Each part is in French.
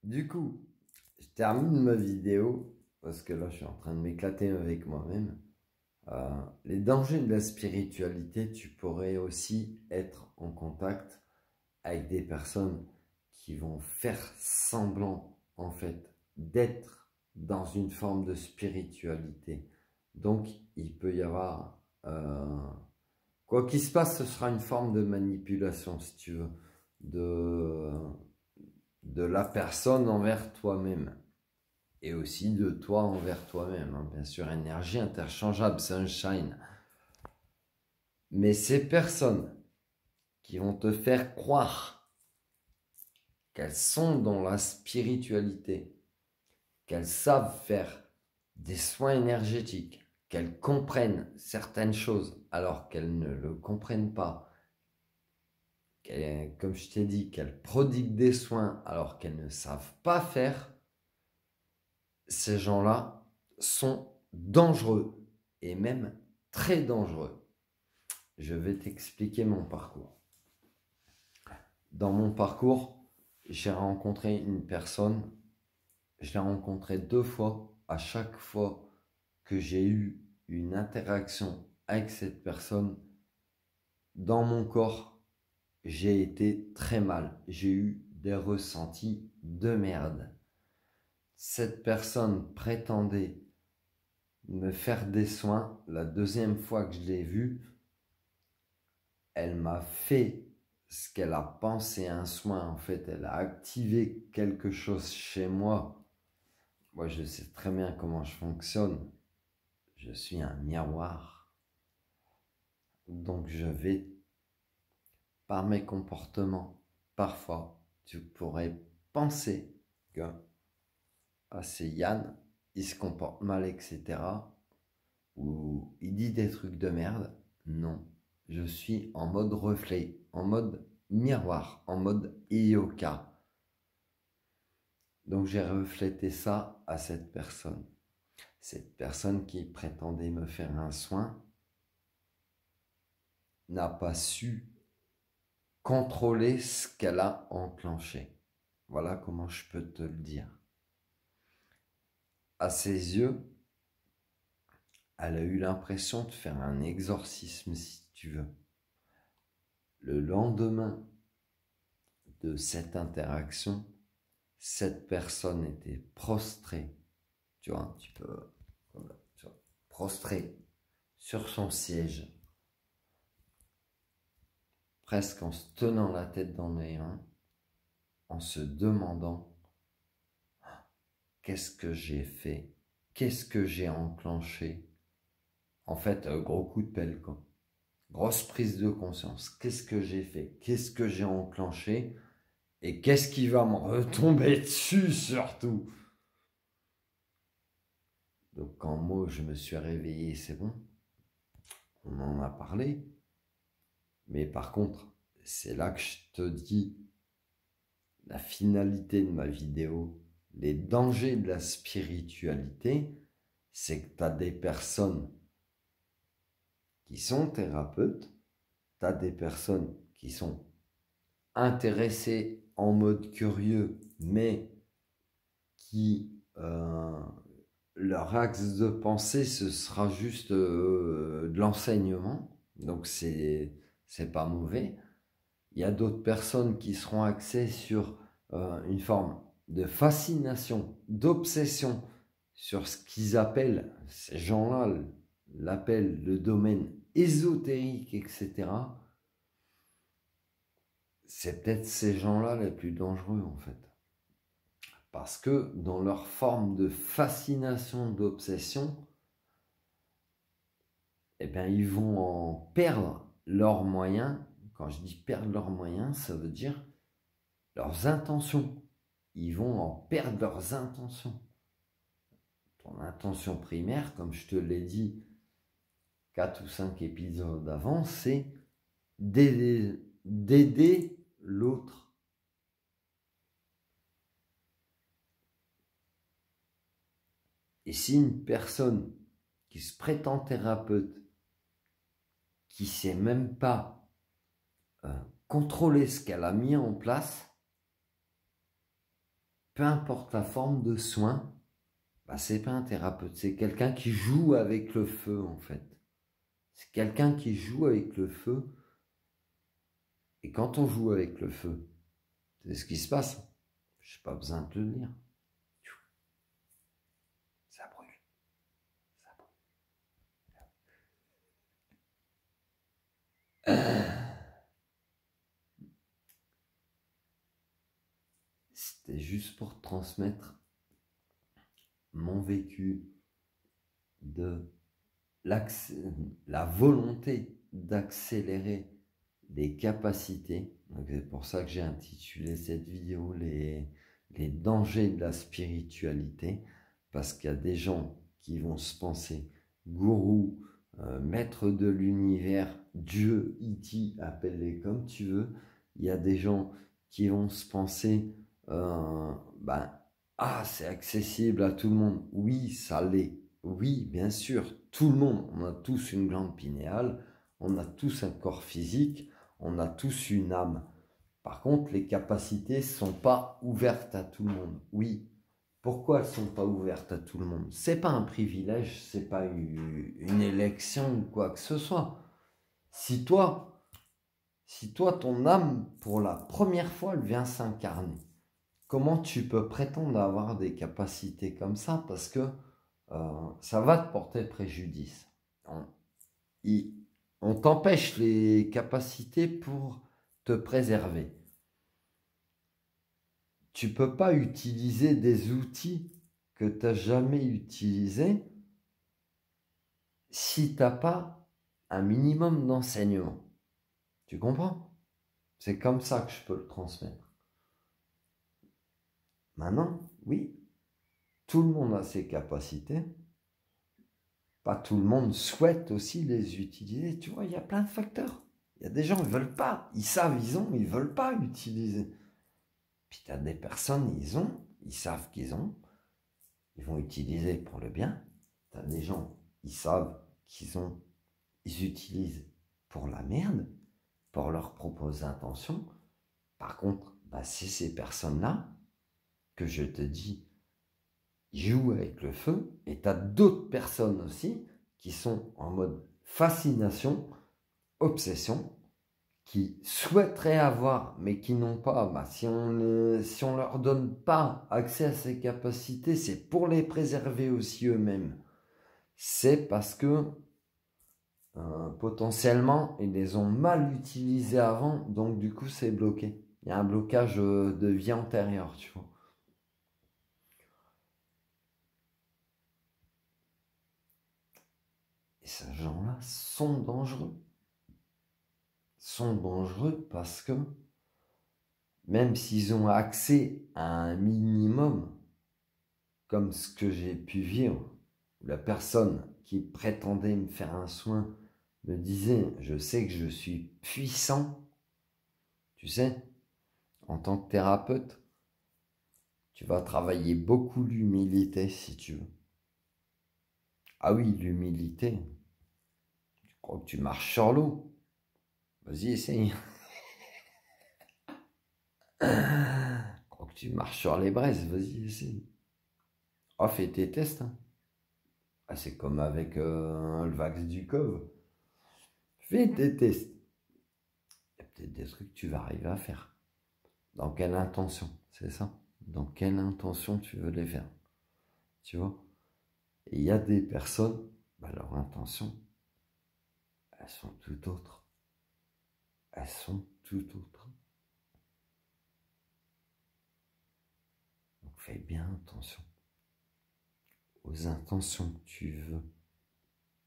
Du coup, je termine ma vidéo parce que là, je suis en train de m'éclater avec moi-même. Les dangers de la spiritualité, tu pourrais aussi être en contact avec des personnes qui vont faire semblant, en fait, d'être dans une forme de spiritualité. Donc, il peut y avoir... quoi qu'il se passe, ce sera une forme de manipulation, si tu veux, de, de la personne envers toi-même. Et aussi de toi envers toi-même, hein. Bien sûr, énergie interchangeable, sunshine. Mais ces personnes qui vont te faire croire qu'elles sont dans la spiritualité, qu'elles savent faire des soins énergétiques, qu'elles comprennent certaines choses alors qu'elles ne le comprennent pas, comme je t'ai dit, qu'elles prodiguent des soins alors qu'elles ne savent pas faire, ces gens-là sont dangereux et même très dangereux. Je vais t'expliquer mon parcours. Dans mon parcours, j'ai rencontré une personne, je l'ai rencontrée 2 fois. À chaque fois que j'ai eu une interaction avec cette personne, dans mon corps, j'ai été très mal. J'ai eu des ressentis de merde. Cette personne prétendait me faire des soins. La deuxième fois que je l'ai vue, elle m'a fait ce qu'elle a pensé un soin. En fait, elle a activé quelque chose chez moi. Moi, je sais très bien comment je fonctionne. Je suis un miroir. Donc, je vais, par mes comportements, parfois, tu pourrais penser que c'est Yann, il se comporte mal, etc. Ou il dit des trucs de merde. Non, je suis en mode reflet, en mode miroir, en mode Ioka. Donc j'ai reflété ça à cette personne. Cette personne qui prétendait me faire un soin n'a pas su contrôler ce qu'elle a enclenché. Voilà comment je peux te le dire. À ses yeux, elle a eu l'impression de faire un exorcisme, si tu veux. Le lendemain de cette interaction, cette personne était prostrée, tu vois, un petit peu, tu vois, prostrée sur son siège, presque en se tenant la tête dans les mains, en se demandant qu'est-ce que j'ai fait, qu'est-ce que j'ai enclenché. En fait, gros coup de pelle, quoi. Grosse prise de conscience. Qu'est-ce que j'ai fait, qu'est-ce que j'ai enclenché et qu'est-ce qui va me retomber dessus surtout. Donc quand moi je me suis réveillé, c'est bon, on en a parlé. Mais par contre, c'est là que je te dis la finalité de ma vidéo, les dangers de la spiritualité, c'est que tu as des personnes qui sont thérapeutes, tu as des personnes qui sont intéressées en mode curieux, mais qui, leur axe de pensée, ce sera juste de l'enseignement, donc c'est pas mauvais. Il y a d'autres personnes qui seront axées sur une forme de fascination, d'obsession sur ce qu'ils appellent, ces gens-là l'appellent le domaine ésotérique, etc. C'est peut-être ces gens-là les plus dangereux en fait. Parce que dans leur forme de fascination, d'obsession, eh bien, ils vont en perdre leurs moyens. Quand je dis perdre leurs moyens, ça veut dire leurs intentions. Ils vont en perdre leurs intentions. Ton intention primaire, comme je te l'ai dit 4 ou 5 épisodes avant, c'est d'aider l'autre. Et si une personne qui se prétend thérapeute, qui ne sait même pas contrôler ce qu'elle a mis en place, peu importe la forme de soin, bah, c'est pas un thérapeute, c'est quelqu'un qui joue avec le feu en fait. C'est quelqu'un qui joue avec le feu. Et quand on joue avec le feu, c'est ce qui se passe. Je n'ai pas besoin de te le dire. Ça brûle. Ça brûle. C'était juste pour te transmettre mon vécu de la volonté d'accélérer les capacités. C'est pour ça que j'ai intitulé cette vidéo les dangers de la spiritualité, parce qu'il y a des gens qui vont se penser gourou, maître de l'univers, Dieu, E.T., appelle-les comme tu veux. Il y a des gens qui vont se penser c'est accessible à tout le monde. Oui, ça l'est. Oui, bien sûr, tout le monde. On a tous une glande pinéale, on a tous un corps physique, on a tous une âme. Par contre, les capacités ne sont pas ouvertes à tout le monde. Oui. Pourquoi elles ne sont pas ouvertes à tout le monde? C'est pas un privilège, c'est pas une élection ou quoi que ce soit. Si toi, ton âme, pour la première fois, elle vient s'incarner, comment tu peux prétendre avoir des capacités comme ça? Parce que ça va te porter préjudice. On t'empêche les capacités pour te préserver. Tu ne peux pas utiliser des outils que tu n'as jamais utilisés si tu n'as pas un minimum d'enseignement. Tu comprends? C'est comme ça que je peux le transmettre. Maintenant, oui, tout le monde a ses capacités. Pas tout le monde souhaite aussi les utiliser. Tu vois, il y a plein de facteurs. Il y a des gens qui ne veulent pas. Ils savent, ils ont, mais ils ne veulent pas utiliser. Puis tu as des personnes, ils savent qu'ils ont. Ils vont utiliser pour le bien. Tu as des gens, ils savent qu'ils ont, ils utilisent pour la merde, pour leurs propres intentions. Par contre, c'est ces personnes-là que je te dis, jouent avec le feu. Et tu as d'autres personnes aussi qui sont en mode fascination, obsession, qui souhaiteraient avoir, mais qui n'ont pas. Si on leur donne pas accès à ces capacités, c'est pour les préserver aussi eux-mêmes. C'est parce que potentiellement, ils les ont mal utilisés avant, donc du coup, c'est bloqué. Il y a un blocage de vie antérieure, tu vois. Et ces gens-là sont dangereux. Sont dangereux parce que même s'ils ont accès à un minimum, comme ce que j'ai pu vivre, la personne qui prétendait me faire un soin me disait, je sais que je suis puissant, tu sais, en tant que thérapeute, tu vas travailler beaucoup l'humilité si tu veux. Ah oui, l'humilité, tu crois que tu marches sur l'eau? Vas-y, essaye. Tu crois que tu marches sur les braises? Vas-y, essaye. Oh, fais tes tests. Hein. Ah, c'est comme avec le vax du cove. Fais tes tests. Il y a peut-être des trucs que tu vas arriver à faire. Dans quelle intention? C'est ça. Dans quelle intention tu veux les faire? Tu vois? Et il y a des personnes, leur intention, elles sont tout autres. Elles sont tout autres. Donc fais bien attention aux intentions que tu veux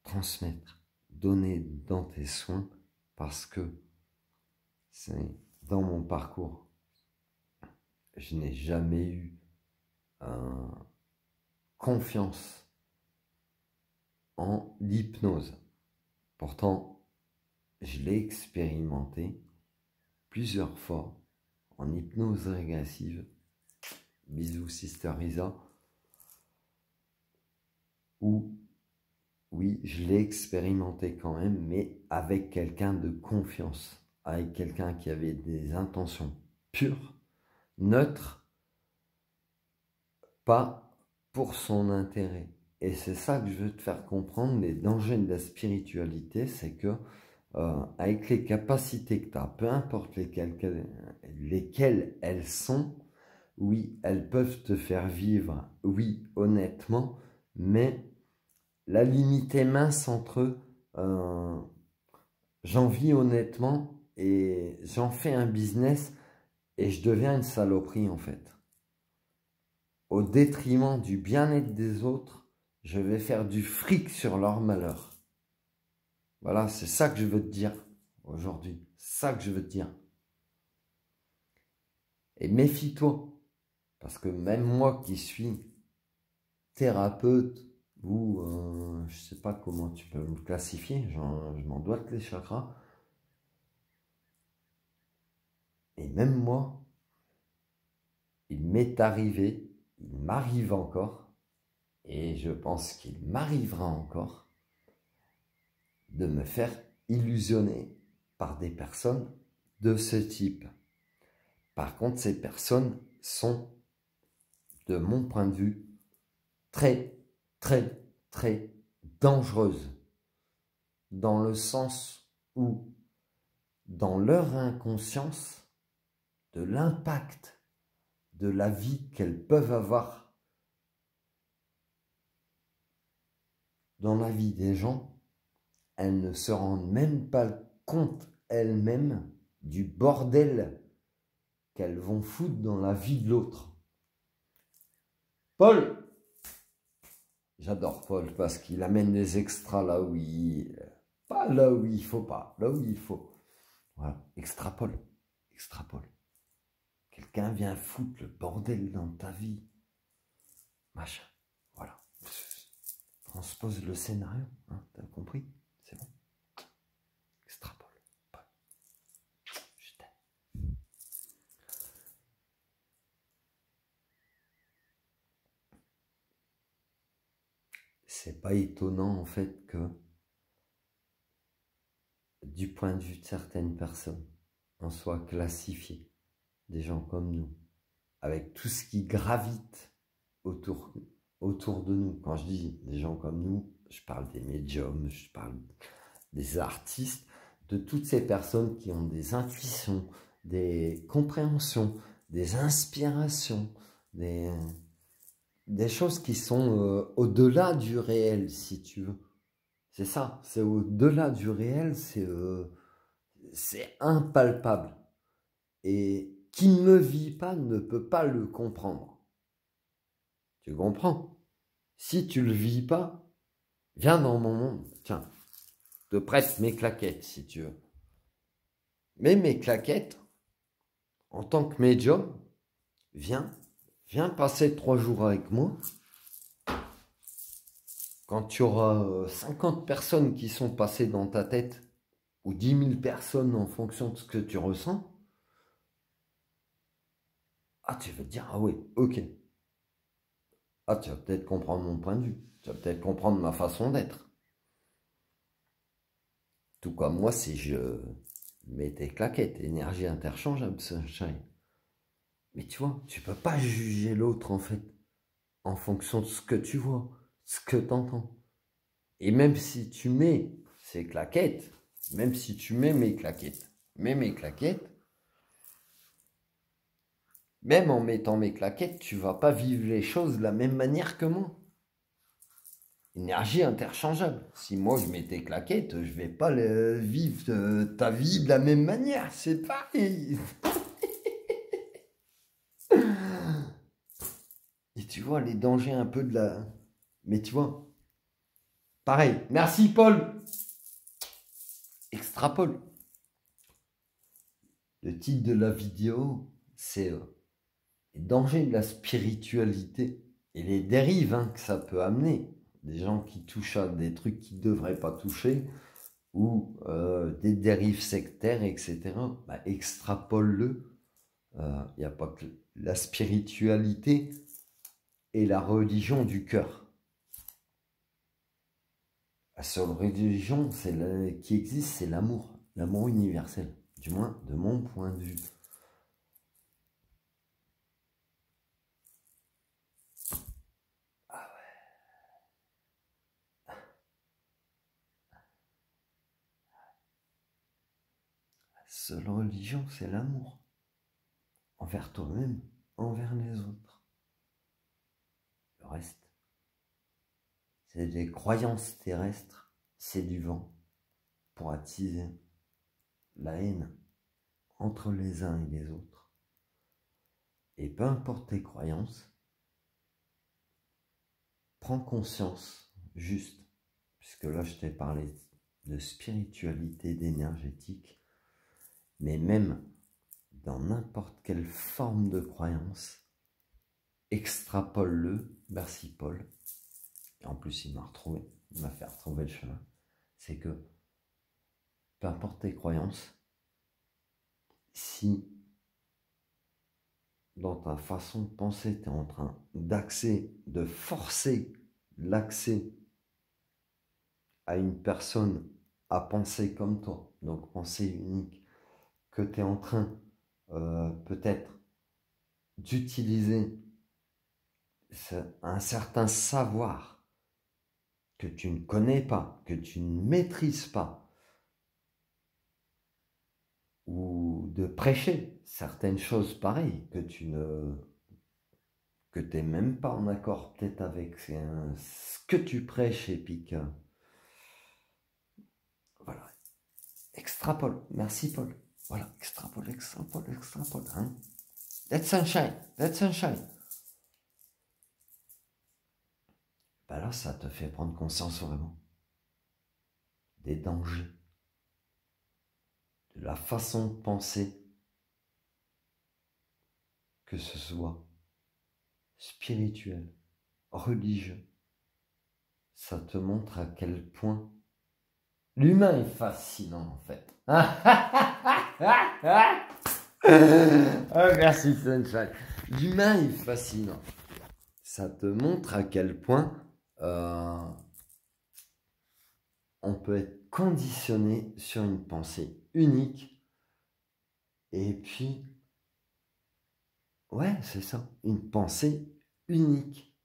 transmettre, donner dans tes soins, parce que c'est dans mon parcours, je n'ai jamais eu confiance en l'hypnose. Pourtant, je l'ai expérimenté plusieurs fois en hypnose régressive. Bisous Sister Isa. Où, oui, je l'ai expérimenté quand même, mais avec quelqu'un de confiance, avec quelqu'un qui avait des intentions pures, neutres, pas pour son intérêt. Et c'est ça que je veux te faire comprendre, les dangers de la spiritualité, c'est que avec les capacités que tu as, peu importe lesquelles elles sont, oui, elles peuvent te faire vivre, oui, honnêtement, mais la limite est mince entre j'en vis honnêtement et j'en fais un business et je deviens une saloperie en fait. Au détriment du bien-être des autres, je vais faire du fric sur leur malheur. Voilà, c'est ça que je veux te dire aujourd'hui. C'est ça que je veux te dire. Et méfie-toi. Parce que même moi qui suis thérapeute, ou je ne sais pas comment tu peux me classifier, je m'en doite les chakras. Et même moi, il m'est arrivé, il m'arrive encore, et je pense qu'il m'arrivera encore, de me faire illusionner par des personnes de ce type. Par contre, ces personnes sont, de mon point de vue, très, très, très dangereuses. Dans le sens où, dans leur inconscience, de l'impact de la vie qu'elles peuvent avoir dans la vie des gens, elles ne se rendent même pas compte elles-mêmes du bordel qu'elles vont foutre dans la vie de l'autre. Paul! J'adore Paul parce qu'il amène des extras là où il... Pas là où il faut pas, là où il faut. Voilà, extrapole, extrapole. Quelqu'un vient foutre le bordel dans ta vie. Machin, voilà. Transpose le scénario, hein, t'as compris? C'est bon. Extrapole. Je t'aime. C'est pas étonnant en fait que, du point de vue de certaines personnes, on soit classifié, des gens comme nous, avec tout ce qui gravite autour de nous. Quand je dis des gens comme nous, je parle des médiums, je parle des artistes, de toutes ces personnes qui ont des intuitions, des compréhensions, des inspirations, des choses qui sont au-delà du réel, si tu veux. C'est ça, c'est au-delà du réel, c'est impalpable. Et qui ne me vit pas ne peut pas le comprendre. Tu comprends? Si tu le vis pas, viens dans mon monde. Tiens, je te prête mes claquettes si tu veux. Mais mes claquettes, en tant que médium, viens passer 3 jours avec moi. Quand tu auras 50 personnes qui sont passées dans ta tête, ou 10 000 personnes en fonction de ce que tu ressens, ah, tu vas te dire, ah oui, ok. Ah, tu vas peut-être comprendre mon point de vue. Tu vas peut-être comprendre ma façon d'être. Tout comme moi, si je mets tes claquettes, énergie interchangeable, sunshine. Mais tu vois, tu peux pas juger l'autre, en fait, en fonction de ce que tu vois, ce que tu entends. Et même si tu mets ces claquettes, même si tu mets mes claquettes, même en mettant mes claquettes, tu vas pas vivre les choses de la même manière que moi. Énergie interchangeable. Si moi je mets tes claquettes, je vais pas vivre ta vie de la même manière. C'est pareil. Et tu vois les dangers un peu de la... Mais tu vois, pareil. Merci Paul. Extrapole. Le titre de la vidéo, c'est les dangers de la spiritualité et les dérives que ça peut amener. Des gens qui touchent à des trucs qu'ils ne devraient pas toucher, ou des dérives sectaires, etc. Bah, extrapole-le. Il n'y a pas que la spiritualité et la religion du cœur. La seule religion qui existe, c'est l'amour. L'amour universel. Du moins, de mon point de vue. seule religion, c'est l'amour. Envers toi-même, envers les autres. Le reste, c'est des croyances terrestres, c'est du vent pour attiser la haine entre les uns et les autres. Et peu importe tes croyances, prends conscience juste, puisque là je t'ai parlé de spiritualité, d'énergétique, mais même dans n'importe quelle forme de croyance, extrapole-le, merci Paul, et en plus il m'a fait retrouver le chemin, c'est que peu importe tes croyances, si dans ta façon de penser, tu es en train de forcer l'accès à une personne à penser comme toi, donc penser unique, que tu es en train peut-être d'utiliser un certain savoir que tu ne connais pas, que tu ne maîtrises pas, ou de prêcher certaines choses pareilles que tu n'es même pas en accord peut-être avec ce que tu prêches, et puis que voilà, extrapole, merci Paul, voilà, extrapole, hein. That's sunshine. Ben là, ça te fait prendre conscience vraiment des dangers, de la façon de penser, que ce soit spirituel, religieux. Ça te montre à quel point l'humain est fascinant en fait. Oh, merci Sunshine. L'humain est fascinant. Ça te montre à quel point on peut être conditionné sur une pensée unique. Et puis, ouais, c'est ça, une pensée unique.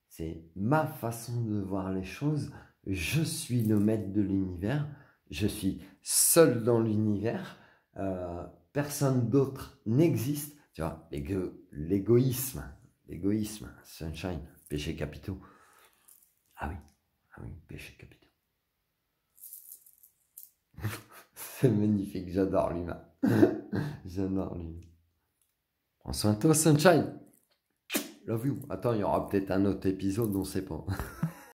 C'est ma façon de voir les choses. Je suis le maître de l'univers. Je suis seul dans l'univers. Personne d'autre n'existe. Tu vois, l'égoïsme, Sunshine, péché capitaux. Ah oui, péché capitaux. C'est magnifique, j'adore l'humain. J'adore l'humain. Prends soin de toi, Sunshine. Love you. Attends, il y aura peut-être un autre épisode, on ne sait pas.